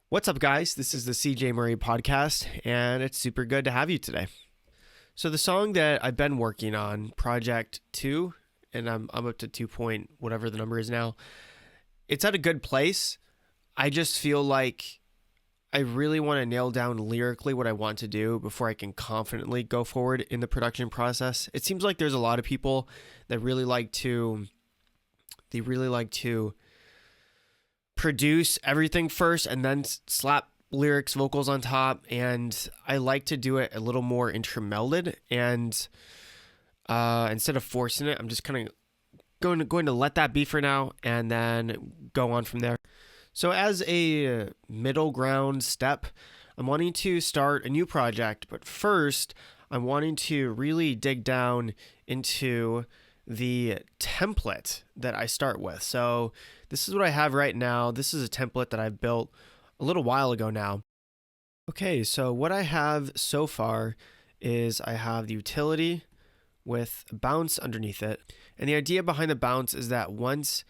What's up, guys? This is the CJ Murray podcast, and it's super good to have you today. So the song that I've been working on, Project 2, and I'm up to 2 point whatever the number is now, it's at a good place. I just feel like I really want to nail down lyrically what I want to do before I can confidently go forward in the production process. It seems like there's a lot of people that really like to produce everything first and then slap lyrics, vocals on top, and I like to do it a little more intermelded. And instead of forcing it, I'm just kind of going to let that be for now, and then go on from there. So as a middle ground step, I'm wanting to start a new project, but first I'm wanting to really dig down into the template that I start with. So this is what I have right now. This is a template that I built a little while ago now. Okay, so what I have so far is I have the utility with a bounce underneath it. And the idea behind the bounce is that once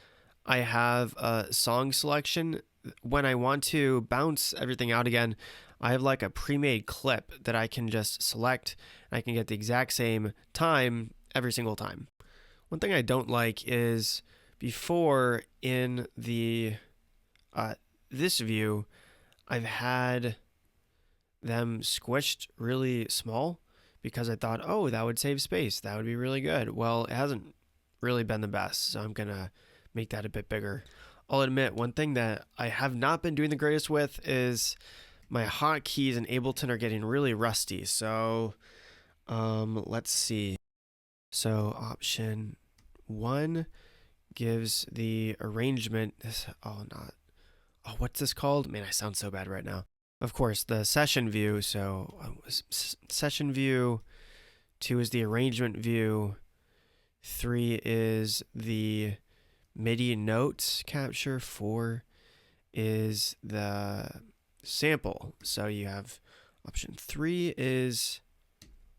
I have a song selection, when I want to bounce everything out again, I have like a pre-made clip that I can just select. And I can get the exact same time every single time. One thing I don't like is before in the this view, I've had them squished really small because I thought, oh, that would save space. That would be really good. Well, it hasn't really been the best, so I'm going to make that a bit bigger. I'll admit, one thing that I have not been doing the greatest with is my hotkeys in Ableton are getting really rusty. So let's see. So option 1 gives the arrangement. What's this called? Man, I sound so bad right now. Of course, the session view. So session view. 2 is the arrangement view. 3 is the MIDI notes capture. 4 is the sample. So you have option 3 is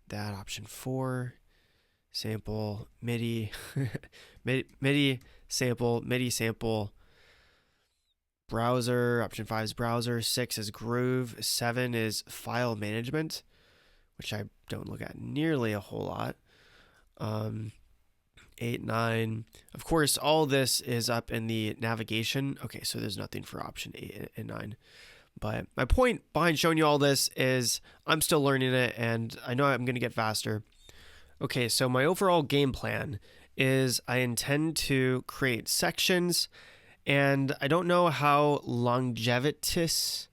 that, option 4 sample, MIDI, MIDI sample, browser. Option 5 is browser. 6 is groove. 7 is file management, which I don't look at nearly a whole lot. 8, 9. Of course, all this is up in the navigation. Okay, so there's nothing for option 8 and 9. But my point behind showing you all this is I'm still learning it, and I know I'm going to get faster. Okay, so my overall game plan is I intend to create sections, and I don't know how longevitous,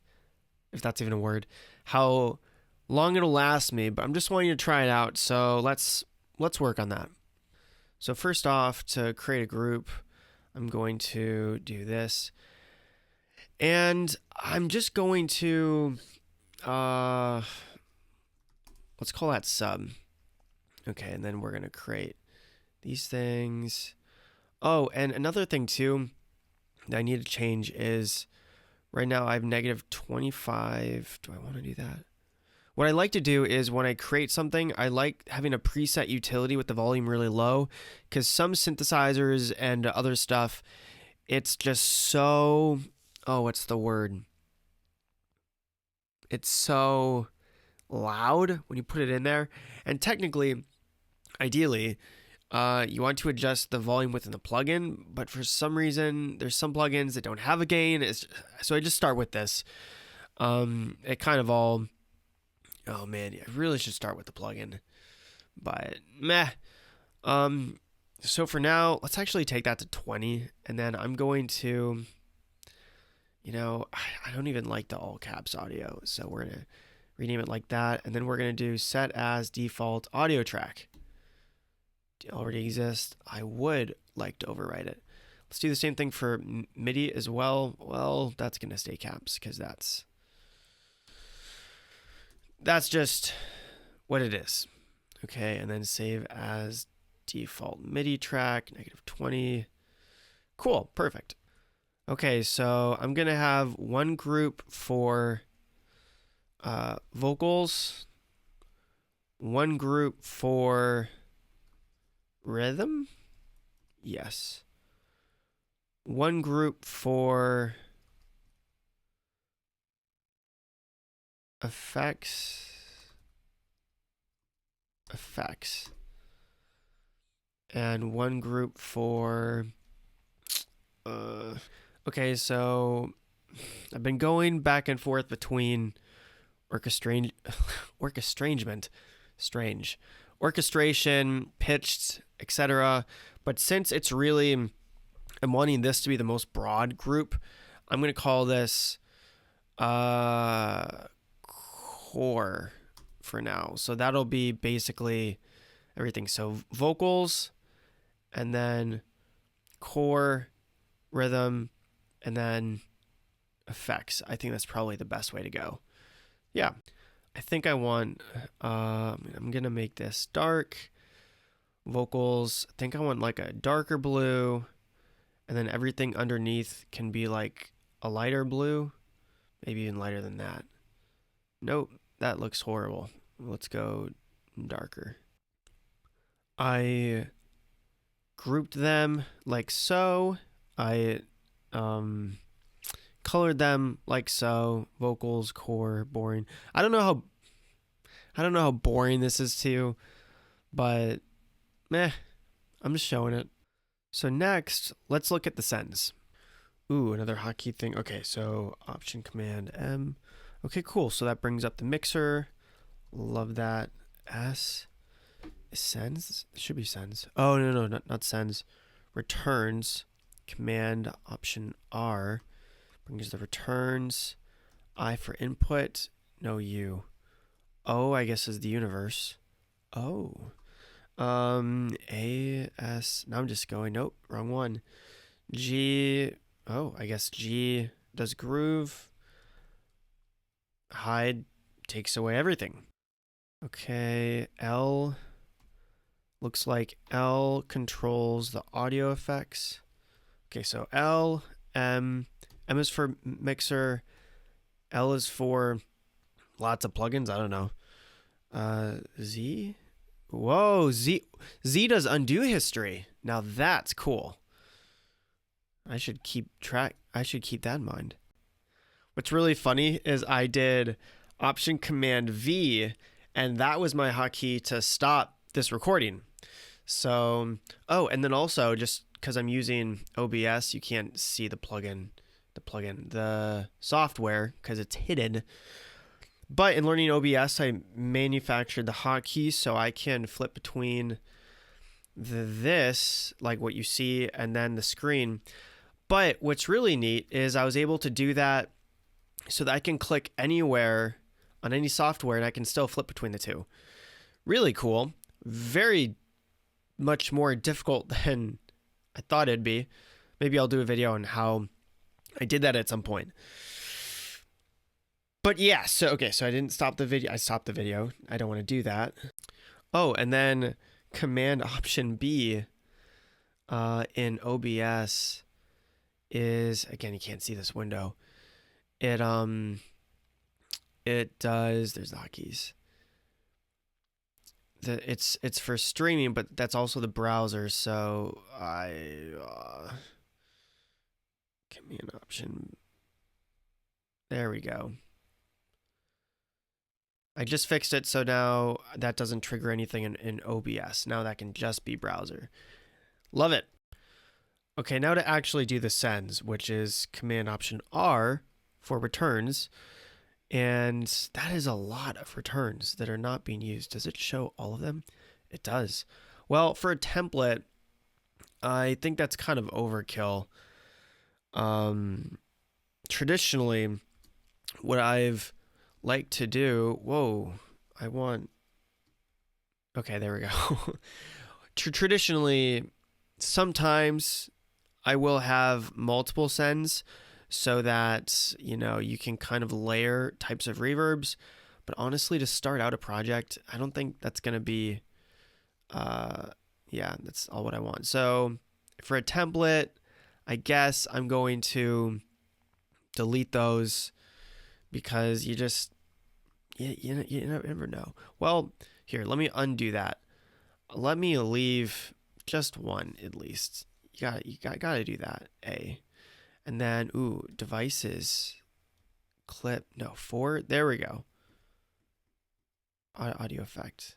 if that's even a word, how long it'll last me, but I'm just wanting to try it out. So let's work on that. So first off, to create a group, I'm going to do this, and I'm just going to let's call that sub. Okay, and then we're going to create these things. Oh, and another thing too that I need to change is right now I have -25. Do I want to do that? What I like to do is when I create something, I like having a preset utility with the volume really low, because some synthesizers and other stuff, it's just so, what's the word? It's so loud when you put it in there. And technically, ideally, you want to adjust the volume within the plugin, but for some reason, there's some plugins that don't have a gain. So I just start with this. It kind of all, oh man, I really should start with the plugin, but meh. So for now, let's actually take that to 20, and then I'm going to, I don't even like the all caps audio, so we're going to rename it like that, and then we're going to do set as default audio track. Already exists. I would like to overwrite it. Let's do the same thing for MIDI as well. Well, that's going to stay caps because that's just what it is. Okay, and then save as default MIDI track, -20. Cool, perfect. Okay, so I'm going to have one group for vocals, one group for rhythm. Yes. One group for effects, and one group for, okay, so I've been going back and forth between orchestration, pitched, etc. But since it's really, I'm wanting this to be the most broad group, I'm going to call this core for now. So that'll be basically everything. So vocals, and then core, rhythm, and then effects. I think that's probably the best way to go. Yeah. I think I want, I'm going to make this dark. Vocals, I think I want like a darker blue. And then everything underneath can be like a lighter blue. Maybe even lighter than that. Nope, that looks horrible. Let's go darker. I grouped them like so. I colored them like so. Vocals, core, boring. I don't know how boring this is to you, but meh, I'm just showing it. So next, let's look at the sends. Ooh, another hotkey thing. Okay, so Option Command M. Okay, cool. So that brings up the mixer. Love that. S. Sends? It should be sends. Oh, no, not sends. Returns. Command Option R. Brings the returns. I for input. No U. O, I guess, is the universe. Oh. A, S. Now I'm just going. Nope, wrong one. G. Oh, I guess G does groove. Hide takes away everything. Okay, L. Looks like L controls the audio effects. Okay, so L, M. M is for mixer. L is for lots of plugins. I don't know. Z. Whoa, Z does undo history. Now that's cool. I should keep that in mind. What's really funny is I did Option Command V, and that was my hotkey to stop this recording. So, oh, and then also just because I'm using OBS, you can't see the software because it's hidden. But in learning OBS, I manufactured the hotkeys so I can flip between this, like what you see, and then the screen. But what's really neat is I was able to do that so that I can click anywhere on any software and I can still flip between the two. Really cool. Very much more difficult than I thought it'd be. Maybe I'll do a video on how I did that at some point. But yeah, so I didn't stop the video. I stopped the video. I don't want to do that. Oh, and then Command Option B in OBS is, again, you can't see this window. It does, there's the hotkeys. It's for streaming, but that's also the browser. So Command Option. There we go. I just fixed it, so now that doesn't trigger anything in OBS. Now that can just be browser. Love it. Okay, now to actually do the sends, which is Command Option R for returns. And that is a lot of returns that are not being used. Does it show all of them? It does. Well, for a template, I think that's kind of overkill. Traditionally, what I've like to do, okay, there we go. Traditionally, sometimes I will have multiple sends so that, you can kind of layer types of reverbs. But honestly, to start out a project, I don't think that's going to be, that's all what I want. So for a template, I guess I'm going to delete those because you never know. Well, here, let me undo that. Let me leave just one at least. You gotta do that. A. And then, devices, clip, no, 4. There we go. audio effect.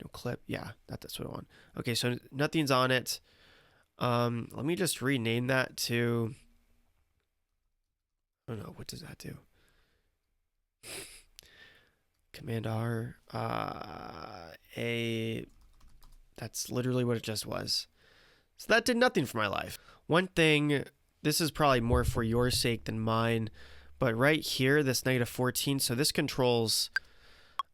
No clip. Yeah, that's what I want. Okay, so nothing's on it. Let me just rename that to, oh no, what does that do? Command R, that's literally what it just was. So that did nothing for my life. One thing, this is probably more for your sake than mine, but right here, this -14, so this controls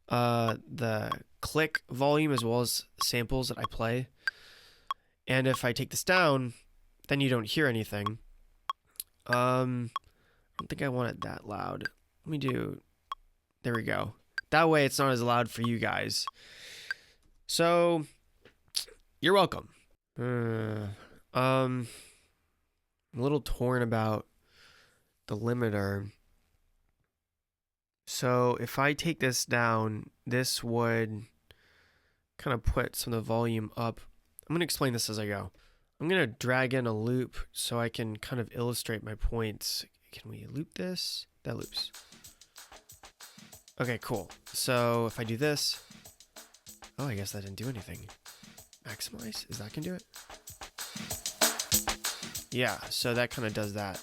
the click volume as well as samples that I play. And if I take this down, then you don't hear anything. I don't think I want it that loud. Let me do, there we go. That way it's not as loud for you guys. So, you're welcome. I'm a little torn about the limiter. So if I take this down, this would kind of put some of the volume up. I'm going to explain this as I go. I'm going to drag in a loop so I can kind of illustrate my points. Can we loop this? That loops. Okay, cool. So if I do this, oh, I guess that didn't do anything. Maximize, is that gonna do it? Yeah, so that kind of does that.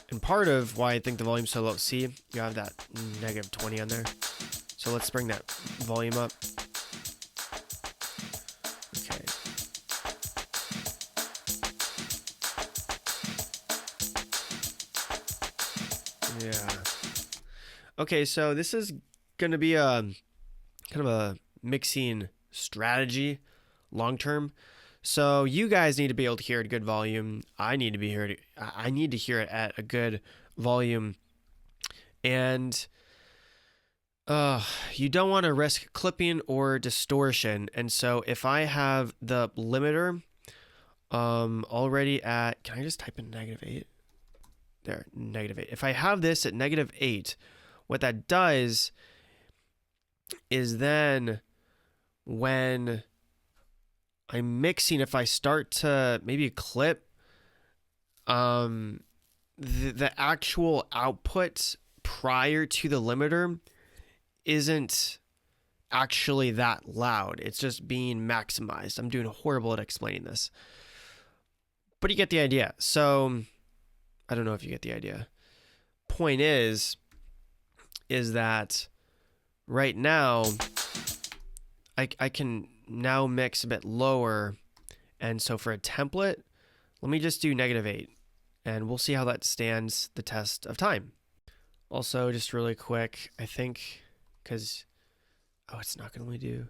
And part of why I think the volume's so low, see, you have that -20 on there. So let's bring that volume up. Okay. Yeah. Okay, so this is gonna be a kind of a mixing strategy long term. So you guys need to be able to hear it at good volume. I need to hear it at a good volume. And you don't want to risk clipping or distortion. And so if I have the limiter already at, can I just type in -8? There, -8. If I have this at -8, what that does is then when I'm mixing, if I start to maybe clip, the actual output prior to the limiter isn't actually that loud. It's just being maximized. I'm doing horrible at explaining this, but you get the idea. So I don't know if you get the idea. Point is that right now I can now mix a bit lower, and so for a template, let me just do -8, and we'll see how that stands the test of time. Also, just really quick, I think, because, oh, it's not gonna let me do,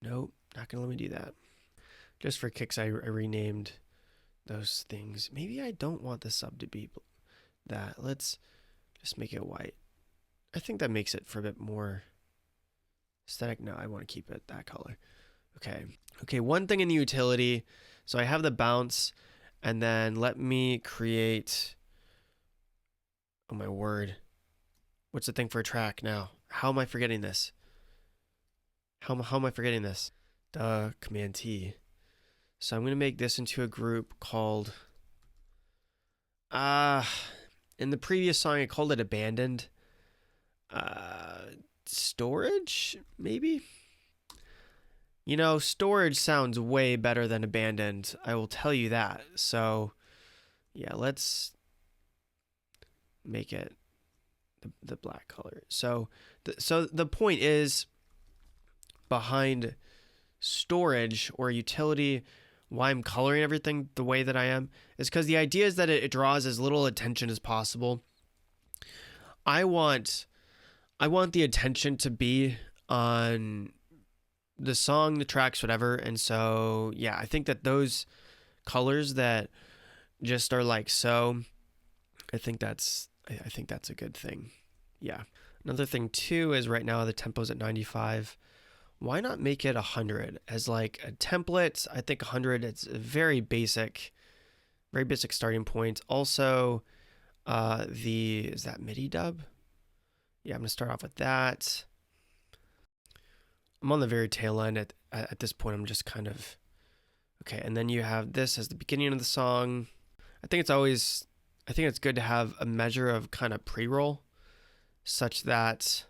nope, not gonna let me do that. Just for kicks, I renamed those things. Maybe I don't want the sub to be that. Let's just make it white. I think that makes it for a bit more aesthetic. No, I want to keep it that color. Okay, one thing in the utility. So I have the bounce, and then let me create, oh my word, what's the thing for a track now? How am I forgetting this? How am I forgetting this? Command T. So I'm going to make this into a group called, in the previous song I called it Abandoned. Storage, maybe? You know, storage sounds way better than abandoned. I will tell you that. So, yeah, let's make it the black color. So the point is behind storage or utility, why I'm coloring everything the way that I am, is because the idea is that it draws as little attention as possible. I want the attention to be on the song, the tracks, whatever. And so, yeah, I think that those colors that just are like so, I think that's a good thing. Yeah. Another thing too is right now the tempo's at 95. Why not make it 100 as like a template? I think 100, it's a very basic starting point. Also, is that MIDI dub? Yeah, I'm gonna start off with that. I'm on the very tail end at this point. I'm just kind of, okay. And then you have this as the beginning of the song. I think I think it's good to have a measure of kind of pre-roll such that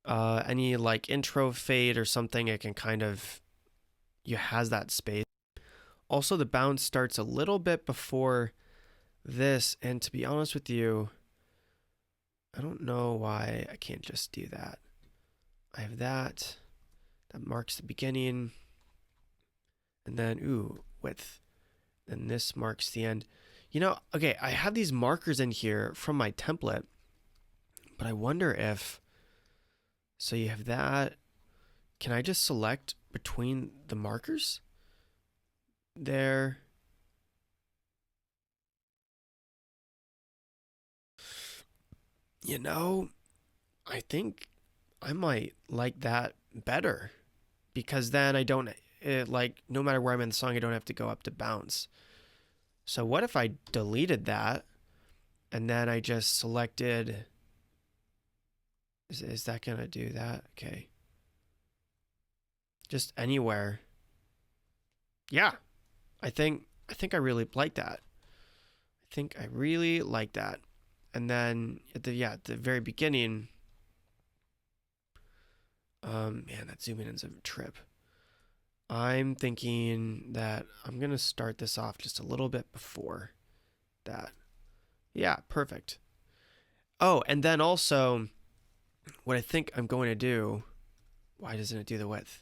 any like intro fade or something, it can kind of, you has that space. Also, the bounce starts a little bit before this, and to be honest with you, I don't know why I can't just do that. I have that marks the beginning, and then width, and this marks the end. You know, okay, I have these markers in here from my template, but I wonder if, so you have that, can I just select between the markers there? You know, I think I might like that better, because then I don't, like, no matter where I'm in the song, I don't have to go up to bounce. So what if I deleted that and then I just selected, is that gonna do that? Okay. Just anywhere. Yeah, I think I really like that. I think I really like that. And then at the very beginning, man, that zoom in is a trip. I'm thinking that I'm gonna start this off just a little bit before that. Yeah, perfect. Oh, and then also, what I think I'm going to do, why doesn't it do the width?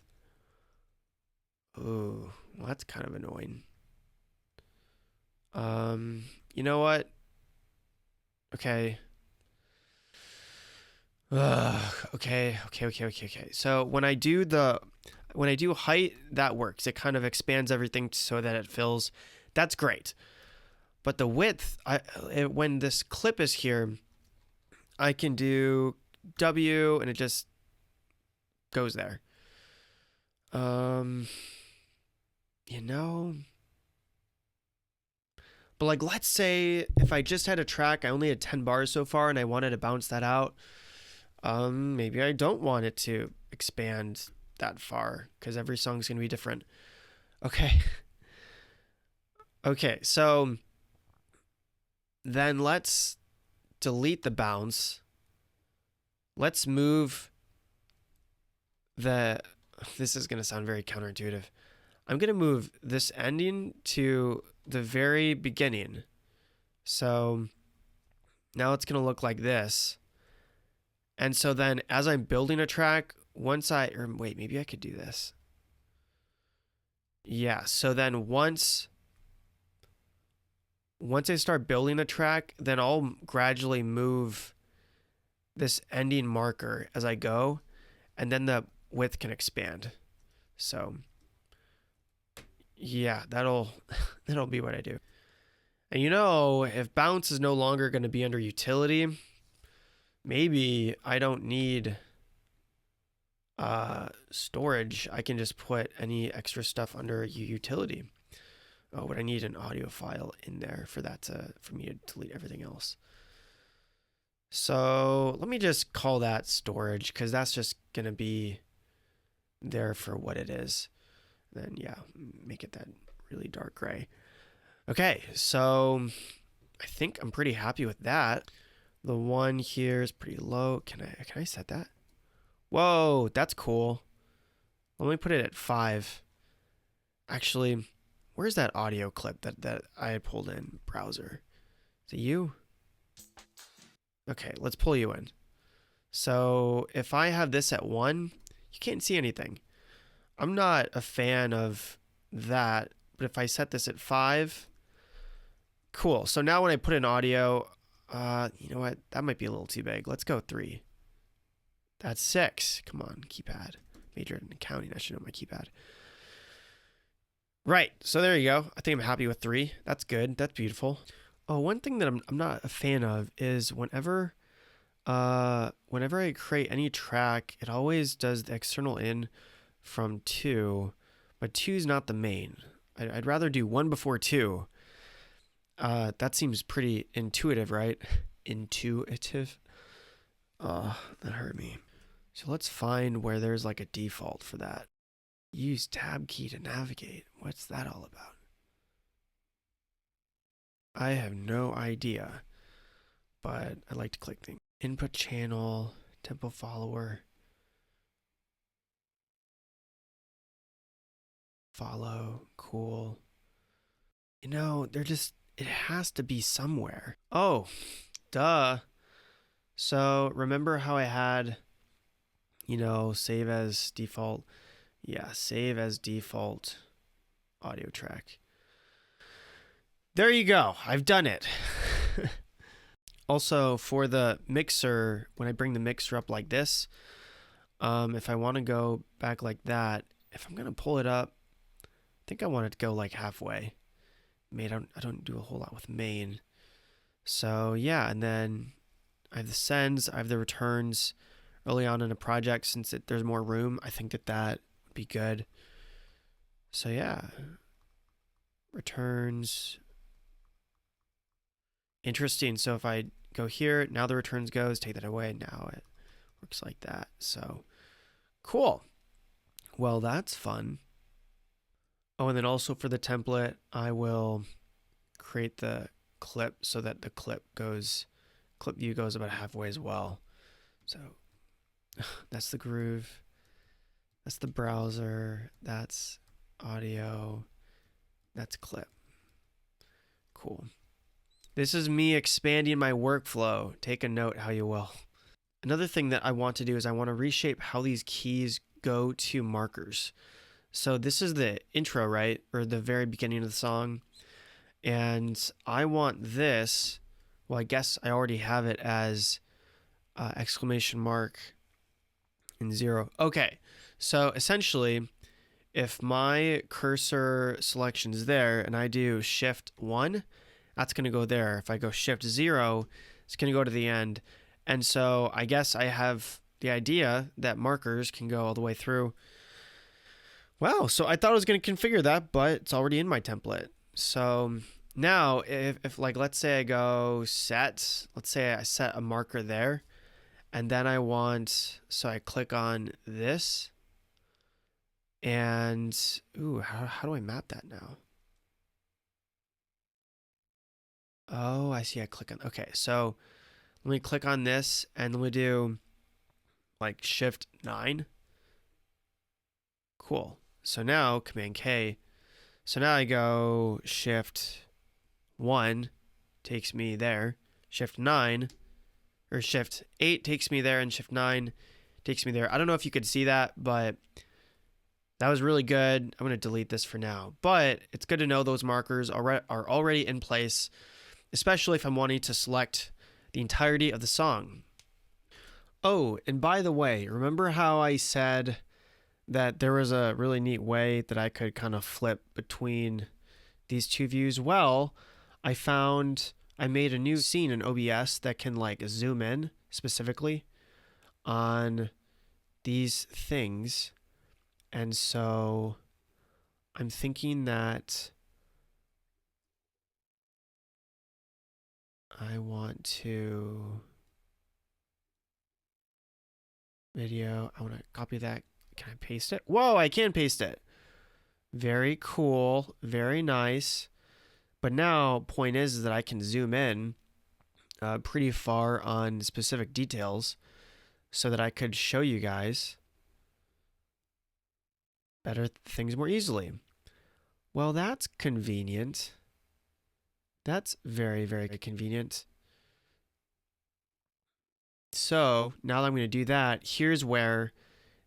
Oh, well, that's kind of annoying. You know what? Okay. Okay. So when I do height, that works. It kind of expands everything so that it fills. That's great. But the width, when this clip is here, I can do W and it just goes there. You know, but like, let's say if I just had a track, I only had 10 bars so far and I wanted to bounce that out. Maybe I don't want it to expand that far because every song's going to be different. Okay. Okay, so then let's delete the bounce. Let's move this is going to sound very counterintuitive. I'm going to move this ending to the very beginning. So now it's going to look like this. And so then as I'm building a track, maybe I could do this. Yeah, so then once I start building a track, then I'll gradually move this ending marker as I go, and then the width can expand. So yeah, that'll be what I do. And you know, if bounce is no longer going to be under utility, maybe I don't need storage. I can just put any extra stuff under utility. Oh, but I need an audio file in there for me to delete everything else. So let me just call that storage, because that's just gonna be there for what it is. Then yeah, make it that really dark gray. Okay, so I think I'm pretty happy with that. The one here is pretty low. Can I set that? Whoa, that's cool. Let me put it at 5. Actually, where's that audio clip that I had pulled in browser? Is it you? Okay, let's pull you in. So if I have this at 1, you can't see anything. I'm not a fan of that, but if I set this at 5, cool. So now when I put in audio, you know what? That might be a little too big. Let's go 3. That's 6. Come on, keypad. Majored in accounting. I should know my keypad. Right. So there you go. I think I'm happy with 3. That's good. That's beautiful. Oh, one thing that I'm not a fan of is whenever I create any track, it always does the external in from 2, but 2 is not the main. I'd rather do 1 before 2. That seems pretty intuitive, right? Intuitive. That hurt me. So let's find where there's like a default for that. Use tab key to navigate. What's that all about? I have no idea, but I like to click things. Input channel, tempo follower, follow, cool. You know, it has to be somewhere. Oh, duh. So remember how I had, save as default? Yeah, save as default audio track. There you go. I've done it. Also, for the mixer, when I bring the mixer up like this, if I want to go back like that, if I'm going to pull it up, I think I want it to go like halfway. I don't do a whole lot with main. So yeah, and then I have the sends, I have the returns early on in a project. Since there's more room, I think that would be good. So yeah, returns. Interesting. So if I go here, now the returns goes, take that away. Now it works like that. So cool. Well, that's fun. Oh, and then also for the template, I will create the clip so that the clip view goes about halfway as well. So that's the groove. That's the browser. That's audio. That's clip. Cool. This is me expanding my workflow. Take a note how you will. Another thing that I want to do is I want to reshape how these keys go to markers. So this is the intro, right? Or the very beginning of the song. And I want this, well, I guess I already have it as exclamation mark and 0. Okay, so essentially, if my cursor selection is there and I do shift 1, that's going to go there. If I go shift 0, it's going to go to the end. And so I guess I have the idea that markers can go all the way through. Wow, so I thought I was going to configure that, but it's already in my template. So now if like, let's say I go set, let's say I set a marker there, and then so I click on this, and how do I map that now? Oh, I see. I click on, okay, so let me click on this and then we do like shift 9. Cool. So now command K. So now I go shift 1 takes me there, shift 9 or shift 8 takes me there, and shift 9 takes me there. I don't know if you could see that, but that was really good. I'm going to delete this for now, but it's good to know those markers are already in place, especially if I'm wanting to select the entirety of the song. Oh, and by the way, remember how I said that there was a really neat way that I could kind of flip between these two views? Well, I made a new scene in OBS that can like zoom in specifically on these things. And so I'm thinking that I want to video. I want to copy that. Can I paste it? Whoa, I can paste it. Very cool. Very nice. But now, point is that I can zoom in pretty far on specific details so that I could show you guys better things more easily. Well, that's convenient. That's very, very convenient. So now that I'm going to do that, here's where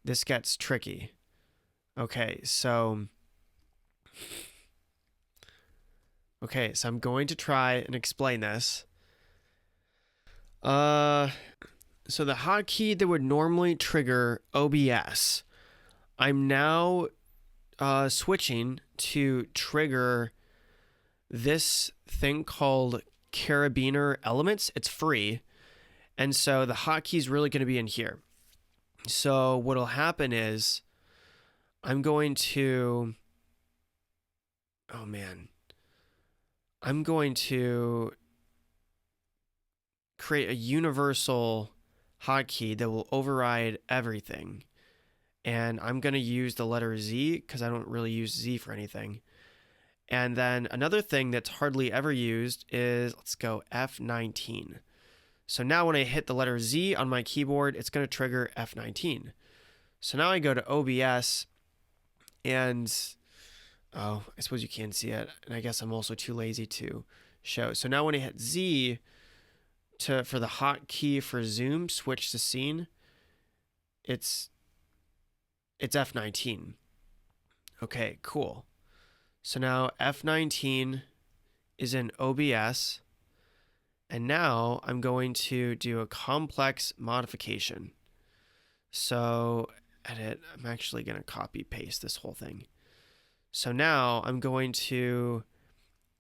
this gets tricky. Okay, so I'm going to try and explain this. So the hotkey that would normally trigger OBS, I'm now switching to trigger this thing called Carabiner Elements. It's free. And so the hotkey is really going to be in here. So what'll happen is I'm going to create a universal hotkey that will override everything. And I'm going to use the letter Z because I don't really use Z for anything. And then another thing that's hardly ever used is, let's go F19. So now when I hit the letter Z on my keyboard, it's going to trigger F19. So now I go to OBS and, oh, I suppose you can see it. And I guess I'm also too lazy to show. So now when I hit Z for the hotkey for zoom, switch to scene, it's F19. Okay, cool. So now F19 is in OBS. And now I'm going to do a complex modification. So edit, I'm actually going to copy paste this whole thing. So now I'm going to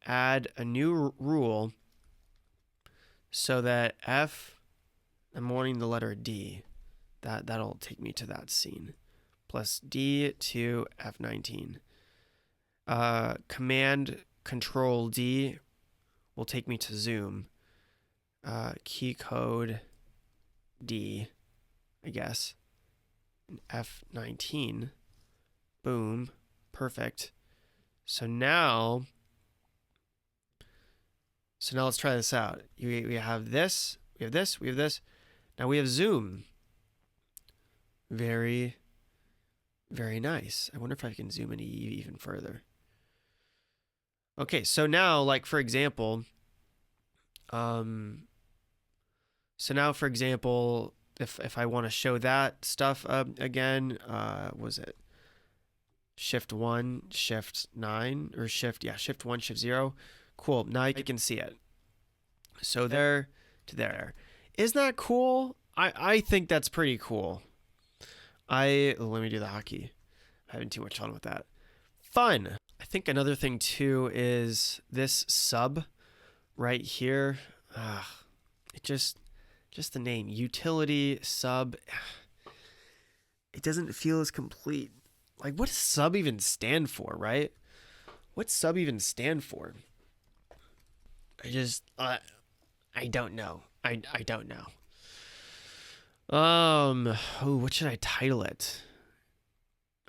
add a new rule so that I'm wanting the letter D. That'll take me to that scene. Plus D to F19. Command Control D will take me to zoom. Key code D, I guess. And F19. Boom. Perfect. So now let's try this out. We have this, we have this, we have this. Now we have zoom. Very, very nice. I wonder if I can zoom in even further. Okay, so now, like, for example, if I want to show that stuff again, was it Shift 1, Shift 9, or Shift 1, Shift 0. Cool, now you can see it. So there to there. Isn't that cool? I think that's pretty cool. Let me do the hotkey. I'm having too much fun with that. Fun. I think another thing too is this sub right here. It just the name, utility sub. It doesn't feel as complete. Like, what does sub even stand for, right? What's sub even stand for? I don't know. I don't know. What should I title it?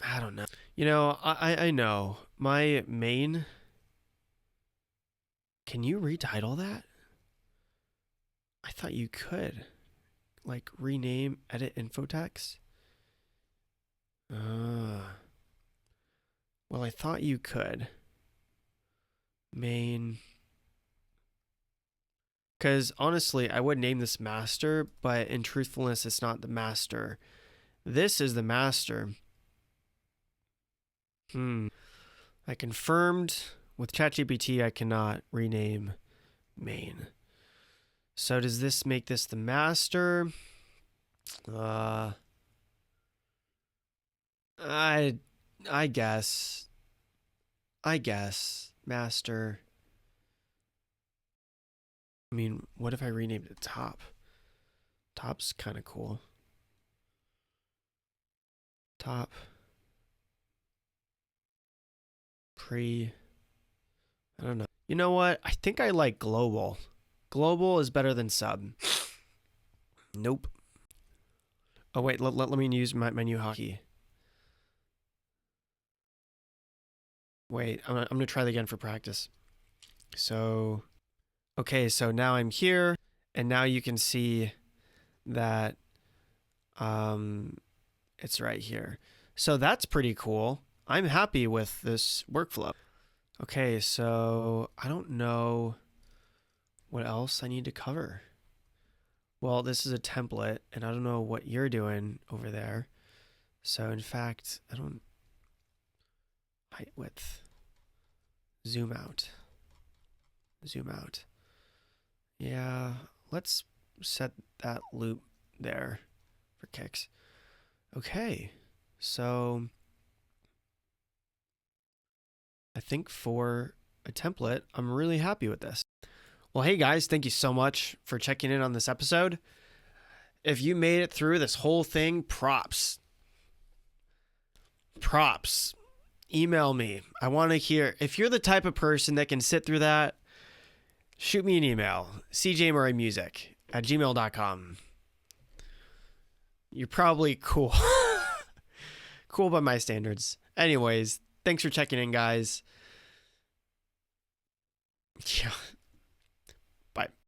I don't know. You know, I know. My main. Can you retitle that? I thought you could. Like, rename, edit info text? Well, I thought you could. Main. Because honestly, I would name this master, but in truthfulness, it's not the master. This is the master. I confirmed with ChatGPT I cannot rename main. So does this make this the master? I guess master. I mean, what if I renamed it top? Top's kind of cool. Top. Pre. I don't know. You know what? I think I like global. Global is better than sub. Nope. Oh, wait. Let me use my new hotkey. Wait. I'm going to try that again for practice. So, okay. So now I'm here. And now you can see that it's right here. So that's pretty cool. I'm happy with this workflow. Okay, so I don't know what else I need to cover. Well, this is a template, and I don't know what you're doing over there. So in fact, I don't... Height, width. Zoom out. Zoom out. Yeah, let's set that loop there for kicks. Okay, so I think for a template, I'm really happy with this. Well, hey guys, thank you so much for checking in on this episode. If you made it through this whole thing, props. Props. Email me. I want to hear. If you're the type of person that can sit through that, shoot me an email. cjmurraymusic@gmail.com. You're probably cool. Cool by my standards. Anyways, thanks for checking in, guys.